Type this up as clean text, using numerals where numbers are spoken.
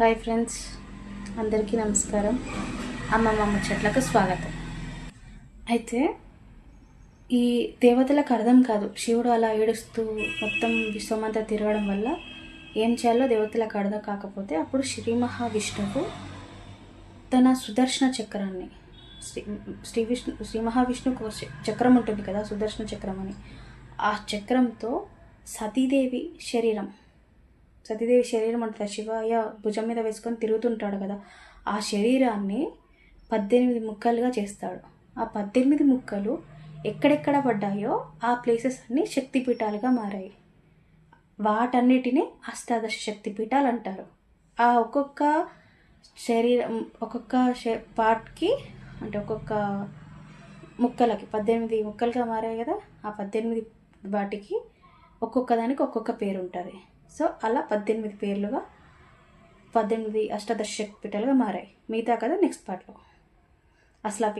Hi friends, అందరికీ నమస్కారం. అమ్మమ్మ ముచ్చట్లకు స్వాగతం. అయితే ఈ దేవతలకు అర్థం కాదు, శివుడు అలా ఏడుస్తూ మొత్తం విశ్వమంతా తిరగడం వల్ల ఏం చేయాలో దేవతలకు అర్థం కాకపోతే అప్పుడు శ్రీ మహావిష్ణువు తన సుదర్శన చక్రాన్ని శ్రీ మహావిష్ణువుకు చక్రం ఉంటుంది కదా, సుదర్శన చక్రం అని. ఆ చక్రంతో సతీదేవి శరీరం ఉంటుంది, శివయ్య భుజం మీద వేసుకొని తిరుగుతుంటాడు కదా, ఆ శరీరాన్ని 18 ముక్కలుగా చేస్తాడు. ఆ 18 ముక్కలు ఎక్కడెక్కడ పడ్డాయో ఆ ప్లేసెస్ అన్నీ శక్తిపీఠాలుగా మారాయి. వాటన్నిటిని అష్టాదశ శక్తిపీఠాలు అంటారు. ఆ ఒక్కొక్క శరీరం ఒక్కొక్క పార్ట్కి, అంటే ఒక్కొక్క ముక్కలకి 18 ముక్కలుగా మారాయి కదా, ఆ 18 వాటికి ఒక్కొక్క దానికి ఒక్కొక్క పేరు ఉంటుంది. సో అలా 18 పేర్లుగా 18 అష్టాదశ శక్తిపీఠాలుగా మారాయి. మిగతా కదా నెక్స్ట్ పార్ట్లో. అసలు